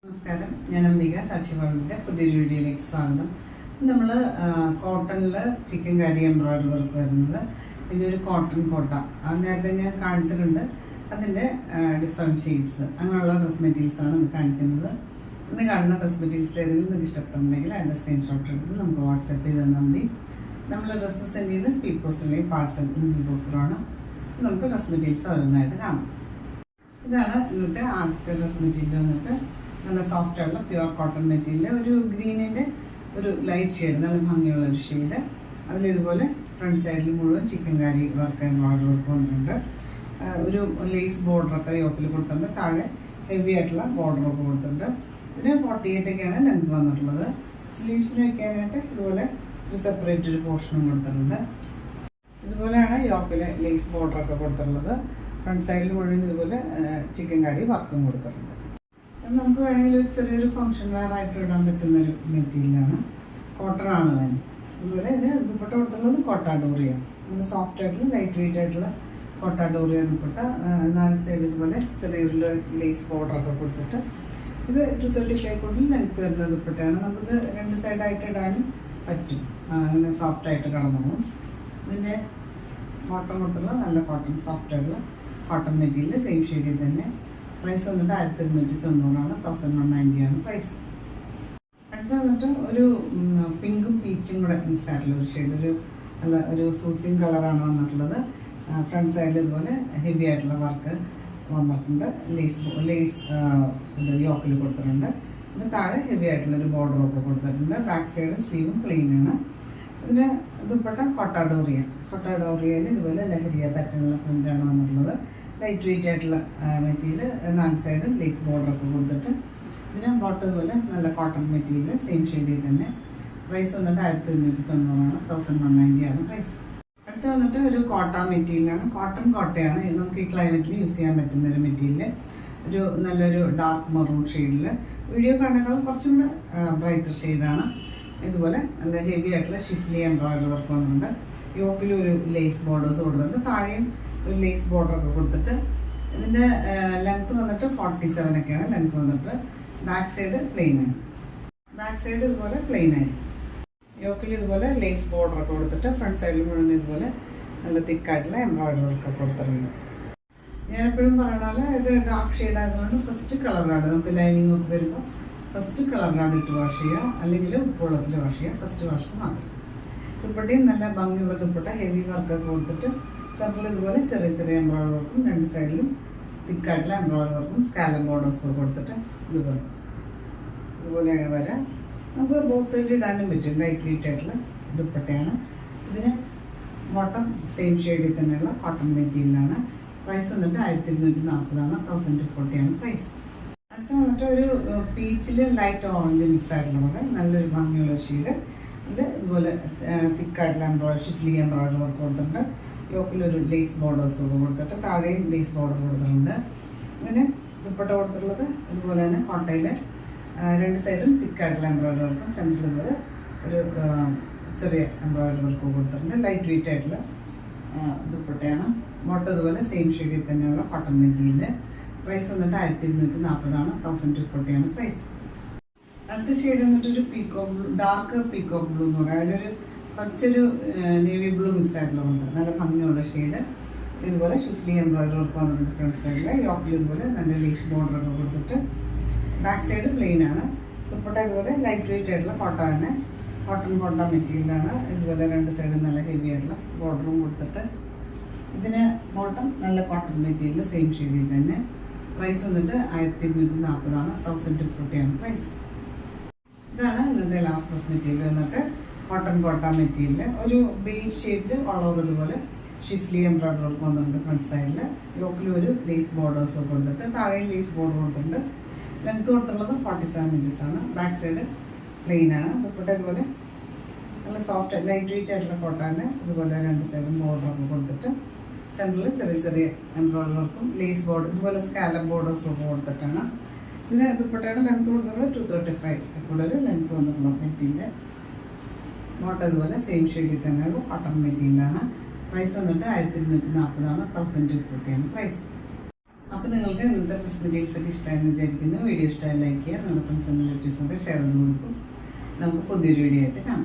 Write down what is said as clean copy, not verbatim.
നമസ്കാരം, ഞാൻ അംബിക സാക്ഷി വളവിൻ്റെ പുതിയൊരു വീഡിയോയിലേക്ക് സ്വാഗതം. നമ്മൾ കോട്ടണിൽ ചിക്കൻ കറി എംബ്രോയിഡറി വർക്ക് വരുന്നത്, പിന്നെ ഒരു കോട്ടൺ കോട്ട അത് നേരത്തെ ഞാൻ കാണിച്ചിട്ടുണ്ട്. അതിൻ്റെ ഡിഫറെൻറ്റ് ഷെയ്ഡ്സ് അങ്ങനെയുള്ള ഡ്രസ് മെറ്റീരിയൽസാണ് ഇന്ന് കാണിക്കുന്നത്. ഇന്ന് കാണുന്ന ഡ്രസ് മെറ്റീരിയൽസ് ഏതെങ്കിലും നിങ്ങൾക്ക് ഇഷ്ടപ്പെടുന്നുണ്ടെങ്കിൽ അതിൻ്റെ സ്ക്രീൻഷോട്ട് എടുത്ത് നമുക്ക് വാട്സാപ്പ് ചെയ്ത് തന്നാൽ മതി. നമ്മൾ ഡ്രസ്സ് സെൻഡ് ചെയ്ത് സ്പീഡ് പോസ്റ്റിലേക്ക് പാഴ്സൽ ഇന്ത്യൻ പോസ്റ്ററാണ്. നമുക്ക് ഡ്രസ് മെറ്റീരിയൽസ് ഓരോന്നായിട്ട് കാണാം. ഇതാണ് ഇന്നത്തെ ആദ്യത്തെ ഡ്രസ് മെറ്റീരിയൽ. വന്നിട്ട് നല്ല സോഫ്റ്റ് ആയിട്ടുള്ള പ്യുവർ കോട്ടൺ മെറ്റീരിയൽ, ഒരു ഗ്രീനിൻ്റെ ഒരു ലൈറ്റ് ഷെയ്ഡ്, നല്ല ഭംഗിയുള്ള ഒരു ഷെയ്ഡ്. അതിലിതുപോലെ ഫ്രണ്ട് സൈഡിൽ മുഴുവൻ ചിക്കൻ കാരി വർക്ക് എംബ്രോയിഡറി വർക്ക് വന്നിട്ടുണ്ട്. ഒരു ലേസ് ബോർഡറൊക്കെ യോക്കിൽ കൊടുത്തിട്ടുണ്ട്. താഴെ ഹെവി ആയിട്ടുള്ള ബോർഡറൊക്കെ കൊടുത്തിട്ടുണ്ട്. ഇതിന് 48 ഒക്കെയാണ് ലെങ്ത് വന്നിട്ടുള്ളത്. സ്ലീവ്സിന് വയ്ക്കാനായിട്ട് ഇതുപോലെ ഒരു സെപ്പറേറ്റ് ഒരു പോർഷനും കൊടുത്തിട്ടുണ്ട്. ഇതുപോലെയാണ് യോക്കിലെ ലേസ് ബോർഡറൊക്കെ കൊടുത്തിട്ടുള്ളത്. ഫ്രണ്ട് സൈഡിൽ മുഴുവൻ ഇതുപോലെ ചിക്കൻ കാരി വർക്കും കൊടുത്തിട്ടുണ്ട്. നമുക്ക് വേണമെങ്കിൽ ഒരു ചെറിയൊരു ഫംഗ്ഷൻ വെയർ ആയിട്ട് ഇടാൻ പറ്റുന്നൊരു മെറ്റീരിയലാണ്. കോട്ടൺ ആണ് തന്നെ. അതുപോലെ ഇതിന് ദുപ്പട്ട കൊടുത്തുള്ളത് കോട്ടാഡോറിയ, നല്ല സോഫ്റ്റ് ആയിട്ടുള്ള ലൈറ്റ് വെയിറ്റ് ആയിട്ടുള്ള കോട്ടാഡോറിയ ദുപ്പട്ട. 4 സൈഡ് ഇതുപോലെ ചെറിയൊരു ലേസ് ബോർഡറൊക്കെ കൊടുത്തിട്ട് ഇത് 235 കൂടുതൽ ലെങ്ത് വരുന്ന ദുപ്പട്ടയാണ്. നമുക്ക് 2 സൈഡായിട്ട് ഇടാനും പറ്റും. അങ്ങനെ സോഫ്റ്റ് ആയിട്ട് കടന്നു. ഇതിൻ്റെ കോട്ടൺ കൊടുത്തുള്ള നല്ല കോട്ടൺ സോഫ്റ്റ് ആയിട്ടുള്ള കോട്ടൺ മെറ്റീരിയൽ, സെയിം ഷെയ്ഡിൽ തന്നെ. പ്രൈസ് വന്നിട്ട് 1290 1190 ആണ് പ്രൈസ്. അടുത്ത വന്നിട്ട് ഒരു പിങ്കും പീച്ചും കൂടെ മിക്സ് ആയിട്ടുള്ള ഒരു ഷെയ്ഡ്, നല്ല ഒരു സൂത്തിങ് കളറാണ് വന്നിട്ടുള്ളത്. ഫ്രണ്ട് സൈഡിൽ ഇതുപോലെ ഹെവി ആയിട്ടുള്ള വർക്ക് വന്നിട്ടുണ്ട്. ലേസ് ഇത് യോക്കിൽ കൊടുത്തിട്ടുണ്ട്. പിന്നെ താഴെ ഹെവി ആയിട്ടുള്ളൊരു ബോർഡറൊക്കെ കൊടുത്തിട്ടുണ്ട്. ബാക്ക് സൈഡും സ്ലീവും പ്ലെയിൻ ആണ്. ഇതിന് ദുപ്പട്ട കൊട്ടാഡോറിയയിൽ ഇതുപോലെ ലഹരിയ പാറ്റേണുള്ള പ്രിൻ്റാണ് വന്നിട്ടുള്ളത്. ലൈറ്റ് വെയിറ്റ് ആയിട്ടുള്ള മെറ്റീരിയൽ, 4 സൈഡും ലേസ് ബോർഡറൊക്കെ കൊടുത്തിട്ട് ഇതിന് ബോട്ടം പോലെ നല്ല കോട്ടൺ മെറ്റീരിയൽ, സെയിം ഷെയ്ഡിൽ തന്നെ. പ്രൈസ് വന്നിട്ട് 1290 1190 ആണ് പ്രൈസ്. അടുത്ത് വന്നിട്ട് ഒരു കോട്ട മെറ്റീരിയലാണ്. കോട്ടൺ കോട്ടയാണ്. ഇത് നമുക്ക് ഈ ക്ലൈമറ്റിൽ യൂസ് ചെയ്യാൻ പറ്റുന്ന ഒരു മെറ്റീരിയൽ. ഒരു നല്ലൊരു ഡാർക്ക് മെറൂൺ ഷെയ്ഡിൽ, വീഡിയോ കാണുന്നതിനേക്കാളും കുറച്ചും കൂടെ ബ്രൈറ്റർ ഷെയ്ഡാണ്. ഇതുപോലെ നല്ല ഹെവി ആയിട്ടുള്ള ഷിഫ്ലി എംബ്രോയിഡറി വർക്ക് വന്നിട്ടുണ്ട്. യോക്കിലും ഒരു ലേസ് ബോർഡേഴ്സ് കൊടുത്തിട്ടുണ്ട്. താഴെയും ഒരു ലേസ് ബോർഡറൊക്കെ കൊടുത്തിട്ട് ഇതിൻ്റെ ലെങ്ത്ത് വന്നിട്ട് 47 ഒക്കെയാണ് ലെങ്ത്ത് വന്നിട്ട്. ബാക്ക് സൈഡ് പ്ലെയിൻ ആണ്. ബാക്ക് സൈഡ് ഇതുപോലെ പ്ലെയിൻ ആയിരിക്കും. യോക്കിൽ ഇതുപോലെ ലേസ് ബോർഡറൊക്കെ കൊടുത്തിട്ട് ഫ്രണ്ട് സൈഡിൽ മുഴുവൻ ഇതുപോലെ നല്ല തിക്കായിട്ടുള്ള എംബ്രോയിഡറി വർക്ക് കൊടുത്തിട്ടുണ്ട്. ഞാനെപ്പോഴും പറയണ പോലെ ഇത് ഡാർക്ക് ഷെയ്ഡ് ആയതുകൊണ്ട് ഫസ്റ്റ് കളറാണ്. നമുക്ക് ലൈനിങ് ഒക്കെ വരുമ്പോൾ ഫസ്റ്റ് കളറിലാണ് ഇട്ട് വാഷ് ചെയ്യുക, അല്ലെങ്കിൽ ഉപ്പുവെള്ളത്തിൽ വാഷ് ചെയ്യുക. ഫസ്റ്റ് വാഷ് മാത്രം. ദുപ്പട്ടയും നല്ല ഭംഗിയുള്ള ദുപ്പട്ട, ഹെവി വർക്കൊക്കെ കൊടുത്തിട്ട് സെൻറ്ററിൽ ഇതുപോലെ ചെറിയ ചെറിയ എംബ്രോയിഡറി വർക്കും 2 സൈഡിലും തിക്കായിട്ടുള്ള എംബ്രോയിഡറി വർക്കും സ്കാലപ്പ് ബോർഡേഴ്സും കൊടുത്തിട്ട് ഇതുപോലെയാണ് വരാം. നമുക്ക് ബോത്ത് സൈഡിൽ ഇടാനും പറ്റും. ലൈറ്റ് വെയിറ്റ് ആയിട്ടുള്ള ദുപ്പട്ടയാണ്. ഇതിന് ബോട്ടം സെയിം ഷെയ്ഡിൽ തന്നെയുള്ള കോട്ടൺ മെറ്റീരിയലാണ്. പ്രൈസ് വന്നിട്ട് 1240 1240 ആണ് പ്രൈസ്. അടുത്ത വന്നിട്ട് ഒരു പീച്ചിൽ ലൈറ്റ് ഓറഞ്ച് മിക്സ് ആയിട്ടുള്ള പോലെ നല്ലൊരു ഭംഗിയുള്ള ഷെയ്ഡ്. ഇത് ഇതുപോലെ തിക്കായിട്ടുള്ള എംബ്രോയിഡറി ഷിഫ്ലി എംബ്രോയിഡറി വർക്ക് കൊടുത്തിട്ടുണ്ട്. യോക്കിലൊരു ലേസ് ബോർഡേഴ്സൊക്കെ കൊടുത്തിട്ട് താഴെയും ലേസ് ബോർഡർ കൊടുത്തിട്ടുണ്ട്. ഇതിന് ദുപ്പട്ട കൊടുത്തിട്ടുള്ളത് ഇതുപോലെ തന്നെ കോട്ടയിൽ 2 സൈഡും തിക്കായിട്ടുള്ള എംബ്രോയിഡറി വർക്കും സെൻറ്ററിൽ ഇതുപോലെ ഒരു ചെറിയ എംബ്രോയിഡറി വർക്കും കൊടുത്തിട്ടുണ്ട്. ലൈറ്റ് വെയിറ്റ് ആയിട്ടുള്ള ദുപ്പട്ടയാണ്. ബോട്ടം ഇതുപോലെ സെയിം ഷെയ്ഡിൽ തന്നെയുള്ള കോട്ടൺ മെറ്റീരിയൽ. പ്രൈസ് വന്നിട്ട് 1240 1240 ആണ് പ്രൈസ്. അടുത്ത ഷെയ്ഡ് വന്നിട്ട് ഒരു പീക്കോ ബ്ലൂ, ഡാർക്ക് പീക്കോ ബ്ലൂ എന്ന് പറയാം. അതിലൊരു കുറച്ചൊരു നേവി ബ്ലൂ മിക്സ് ആയിട്ടുള്ള കൊണ്ട് നല്ല ഭംഗിയുള്ള ഷെയ്ഡ്. ഇതുപോലെ ഷിഫ്ലി എംബ്രോയിഡറി വർക്ക് വന്നിട്ടുണ്ട് ഫ്രണ്ട് സൈഡിൽ. യോക്കിൽ ഇതുപോലെ നല്ല ലേസ് ബോർഡറൊക്കെ കൊടുത്തിട്ട് ബാക്ക് സൈഡ് പ്ലെയിൻ ആണ്. ദുപ്പട്ട ഇതുപോലെ ലൈറ്റ് വെയിറ്റ് ആയിട്ടുള്ള കോട്ടൺ മെറ്റീരിയലാണ്. ഇതുപോലെ 2 സൈഡും നല്ല ഹെവി ആയിട്ടുള്ള ബോർഡറും കൊടുത്തിട്ട് ഇതിന് ബോട്ടം നല്ല കോട്ടൺ മെറ്റീരിയൽ, സെയിം ഷെയ്ഡിൽ തന്നെ. പ്രൈസ് വന്നിട്ട് 1240 1240 ആണ് പ്രൈസ്. ഇതാണ് ഇന്നത്തെ ലാസ്റ്റ് ഡ്രസ് മെറ്റീരിയൽ. വന്നിട്ട് കോട്ടൺ മെറ്റീരിയൽ, ഒരു ബേസ് ഷെയ്ഡിൽ ഓൾ ഓവർ ഇതുപോലെ ഷിഫ്ലി എംബ്രോയിഡറി വർക്ക് വന്നിട്ടുണ്ട് ഫ്രണ്ട് സൈഡിൽ. യോക്കിൽ ഒരു ലേസ് ബോർഡേഴ്സ് കൊടുത്തിട്ട് താഴെയും ലേസ് ബോർഡർ കൊടുത്തിട്ടുണ്ട്. ലെങ്ത് കൊടുത്തുള്ളത് 47 ഇഞ്ചസ് ആണ്. ബാക്ക് സൈഡ് പ്ലെയിൻ ആണ്. ദുപ്പട്ട ഇതുപോലെ നല്ല സോഫ്റ്റ് ലൈറ്റ് വെയിറ്റ് ആയിട്ടുള്ള കോട്ടണ്. ഇതുപോലെ 2 സൈഡും ബോർഡറൊക്കെ കൊടുത്തിട്ട് സെൻറ്ററിൽ ചെറിയ ചെറിയ എംബ്രോയിഡറി വർക്കും ലേസ് ബോർഡർ ഇതുപോലെ സ്കാലപ്പ് ബോർഡേഴ്സും ഒക്കെ കൊടുത്തിട്ടാണ്. ഇതിന് ദുപ്പട്ടയുടെ ലെങ്ത് കൊടുത്തുള്ളത് 235 കൂടുതൽ ലെങ്ത് വന്നിട്ടുള്ള മെറ്റീരിയൽ. ബോട്ടം ഇതുപോലെ സെയിം ഷെയ്ഡിൽ തന്നെയുള്ള കോട്ടൺ മെറ്റീരിയലാണ്. പ്രൈസ് വന്നിട്ട് 1240 1240 ആണ് പ്രൈസ്. അപ്പോൾ നിങ്ങൾക്ക് ഇന്നത്തെ ഡ്രസ് മെറ്റീരിയൽസ് ഒക്കെ ഇഷ്ടമായെന്ന് വിചാരിക്കുന്നു. വീഡിയോ ഇഷ്ടമായി ലൈക്ക് ചെയ്യുക, നിങ്ങളുടെ ഫ്രണ്ട്സ് ആൻഡ് റിലേറ്റീവ്സിനൊക്കെ ഷെയർ ചെയ്ത് കൊടുക്കും. നമുക്ക് പുതിയൊരു വീഡിയോ ആയിട്ട് കാണാം.